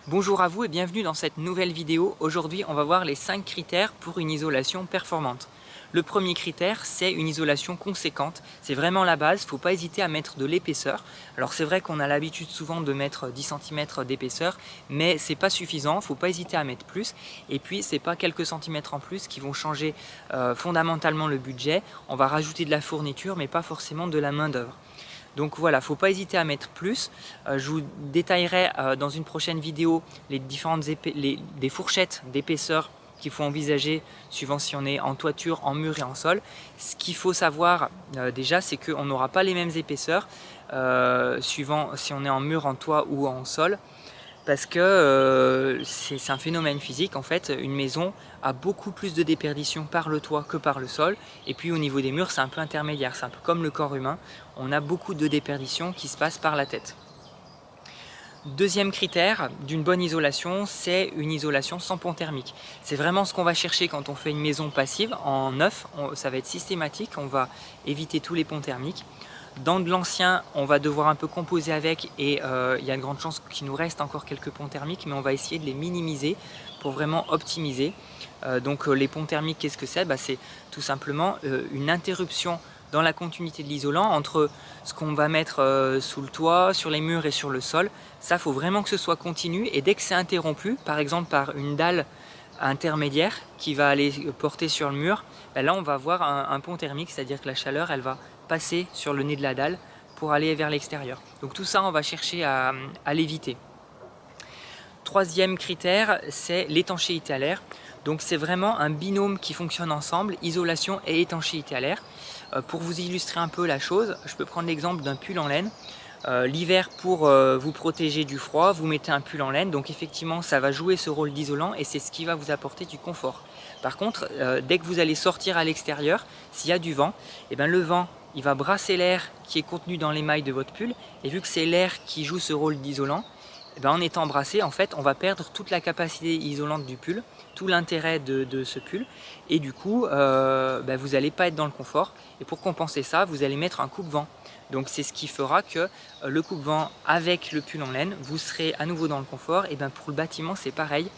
Bonjour à vous et bienvenue dans cette nouvelle vidéo. Aujourd'hui, on va voir les 5 critères pour une isolation performante. Le premier critère, c'est une isolation conséquente. C'est vraiment la base, il ne faut pas hésiter à mettre de l'épaisseur. Alors c'est vrai qu'on a l'habitude souvent de mettre 10 cm d'épaisseur, mais c'est pas suffisant, il ne faut pas hésiter à mettre plus. Et puis, c'est pas quelques centimètres en plus qui vont changer fondamentalement le budget. On va rajouter de la fourniture, mais pas forcément de la main-d'œuvre. Donc voilà, il ne faut pas hésiter à mettre plus. Je vous détaillerai dans une prochaine vidéo les différentes des fourchettes d'épaisseur qu'il faut envisager suivant si on est en toiture, en mur et en sol. Ce qu'il faut savoir déjà, c'est qu'on n'aura pas les mêmes épaisseurs suivant si on est en mur, en toit ou en sol. Parce que c'est un phénomène physique. En fait, une maison a beaucoup plus de déperdition par le toit que par le sol. Et puis au niveau des murs, c'est un peu intermédiaire, c'est un peu comme le corps humain. On a beaucoup de déperdition qui se passe par la tête. Deuxième critère d'une bonne isolation, c'est une isolation sans pont thermique. C'est vraiment ce qu'on va chercher quand on fait une maison passive. En neuf, ça va être systématique, on va éviter tous les ponts thermiques. Dans de l'ancien, on va devoir un peu composer avec et il y a de grandes chances qu'il nous reste encore quelques ponts thermiques, mais on va essayer de les minimiser pour vraiment optimiser. Les ponts thermiques, qu'est-ce que c'est? C'est tout simplement une interruption dans la continuité de l'isolant entre ce qu'on va mettre sous le toit, sur les murs et sur le sol. Ça, il faut vraiment que ce soit continu, et dès que c'est interrompu, par exemple par une dalle intermédiaire qui va aller porter sur le mur, là on va avoir un pont thermique, c'est-à-dire que la chaleur elle va passer sur le nez de la dalle pour aller vers l'extérieur. Donc tout ça on va chercher à l'éviter. Troisième critère, c'est l'étanchéité à l'air. Donc c'est vraiment un binôme qui fonctionne ensemble, isolation et étanchéité à l'air. Pour vous illustrer un peu la chose, je peux prendre l'exemple d'un pull en laine. L'hiver, pour vous protéger du froid, vous mettez un pull en laine, donc effectivement ça va jouer ce rôle d'isolant et c'est ce qui va vous apporter du confort. Par contre, dès que vous allez sortir à l'extérieur, s'il y a du vent, le vent il va brasser l'air qui est contenu dans l'émail de votre pull, et vu que c'est l'air qui joue ce rôle d'isolant, en étant brassé, en fait, on va perdre toute la capacité isolante du pull, tout l'intérêt de ce pull, et du coup, vous n'allez pas être dans le confort. Et pour compenser ça, vous allez mettre un coupe-vent. Donc c'est ce qui fera que le coupe-vent avec le pull en laine, vous serez à nouveau dans le confort. Et pour le bâtiment, c'est pareil.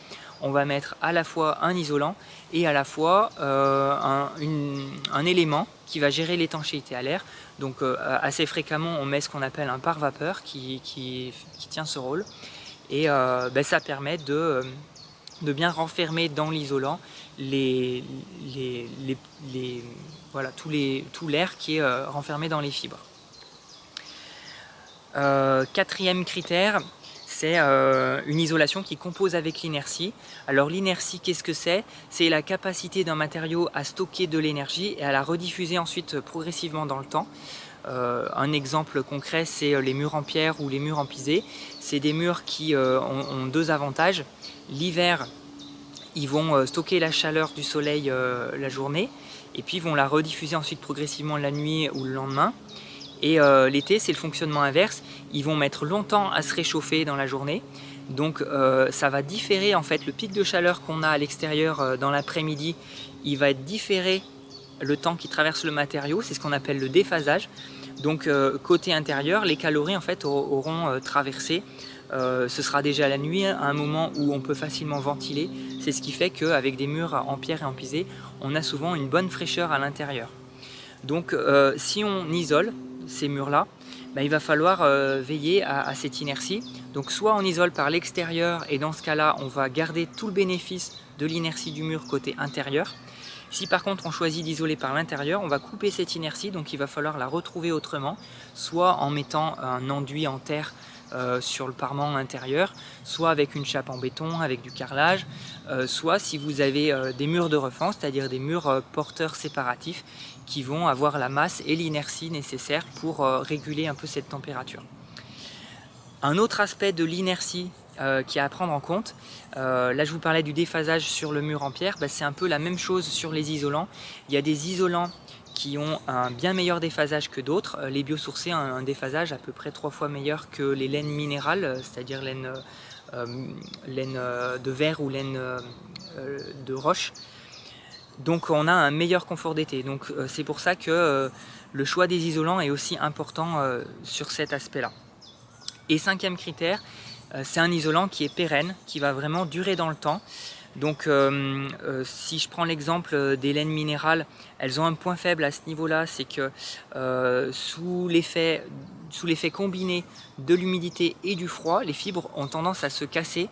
On va mettre à la fois un isolant et à la fois un élément qui va gérer l'étanchéité à l'air. Donc assez fréquemment, on met ce qu'on appelle un pare-vapeur qui tient ce rôle. Et ça permet de bien renfermer dans l'isolant tout l'air qui est renfermé dans les fibres. Quatrième critère, c'est une isolation qui compose avec l'inertie. Alors l'inertie, qu'est-ce que c'est? C'est la capacité d'un matériau à stocker de l'énergie et à la rediffuser ensuite progressivement dans le temps. Un exemple concret, c'est les murs en pierre ou les murs en pisé. C'est des murs qui ont deux avantages. L'hiver, ils vont stocker la chaleur du soleil la journée, et puis ils vont la rediffuser ensuite progressivement la nuit ou le lendemain. Et l'été, c'est le fonctionnement inverse. Ils vont mettre longtemps à se réchauffer dans la journée. Donc ça va différer, en fait, le pic de chaleur qu'on a à l'extérieur dans l'après-midi, il va être différé le temps qui traverse le matériau. C'est ce qu'on appelle le déphasage. Donc côté intérieur, les calories en fait auront traversé. Ce sera déjà la nuit, à un moment où on peut facilement ventiler. C'est ce qui fait qu'avec des murs en pierre et en pisé, on a souvent une bonne fraîcheur à l'intérieur. Donc si on isole ces murs-là, il va falloir veiller à cette inertie. Donc soit on isole par l'extérieur, et dans ce cas-là, on va garder tout le bénéfice de l'inertie du mur côté intérieur. Si par contre on choisit d'isoler par l'intérieur, on va couper cette inertie, donc il va falloir la retrouver autrement, soit en mettant un enduit en terre sur le parement intérieur, soit avec une chape en béton, avec du carrelage, soit si vous avez des murs de refend, c'est-à-dire des murs porteurs séparatifs qui vont avoir la masse et l'inertie nécessaires pour réguler un peu cette température. Un autre aspect de l'inertie qui est à prendre en compte, là je vous parlais du déphasage sur le mur en pierre, c'est un peu la même chose sur les isolants. Il y a des isolants qui ont un bien meilleur déphasage que d'autres. Les biosourcés ont un déphasage à peu près 3 fois meilleur que les laines minérales, c'est-à-dire laine de verre ou laine de roche. Donc on a un meilleur confort d'été. Donc c'est pour ça que le choix des isolants est aussi important sur cet aspect-là. Et cinquième critère, c'est un isolant qui est pérenne, qui va vraiment durer dans le temps. Donc si je prends l'exemple des laines minérales, elles ont un point faible à ce niveau-là, c'est que sous l'effet combiné de l'humidité et du froid, les fibres ont tendance à se casser.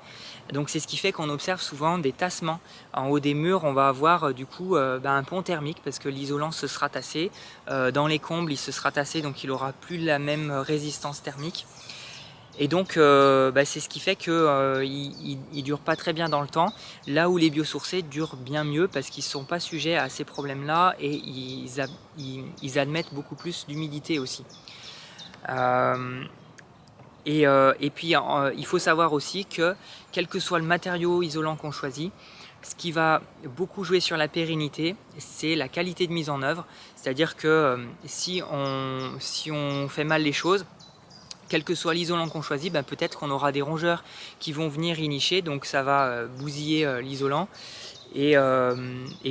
Donc c'est ce qui fait qu'on observe souvent des tassements. En haut des murs, on va avoir du coup un pont thermique parce que l'isolant se sera tassé. Dans les combles, il se sera tassé, donc il n'aura plus la même résistance thermique. Et donc c'est ce qui fait qu'il ne dure pas très bien dans le temps, là où les biosourcés durent bien mieux parce qu'ils ne sont pas sujets à ces problèmes-là et ils admettent beaucoup plus d'humidité aussi. Et puis il faut savoir aussi que quel que soit le matériau isolant qu'on choisit, ce qui va beaucoup jouer sur la pérennité, c'est la qualité de mise en œuvre. C'est-à-dire que si on fait mal les choses, quel que soit l'isolant qu'on choisit, peut-être qu'on aura des rongeurs qui vont venir y nicher, donc ça va bousiller l'isolant. Et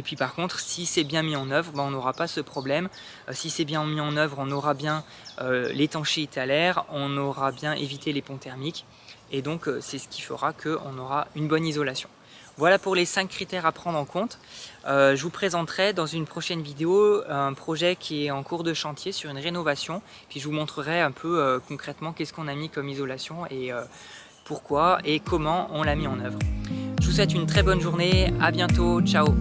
puis par contre, si c'est bien mis en œuvre, on n'aura pas ce problème. Si c'est bien mis en œuvre, on aura bien l'étanchéité à l'air, on aura bien évité les ponts thermiques. Et donc c'est ce qui fera qu'on aura une bonne isolation. Voilà pour les 5 critères à prendre en compte. Je vous présenterai dans une prochaine vidéo un projet qui est en cours de chantier sur une rénovation. Puis je vous montrerai un peu concrètement qu'est-ce qu'on a mis comme isolation et pourquoi et comment on l'a mis en œuvre. Je vous souhaite une très bonne journée, à bientôt, ciao!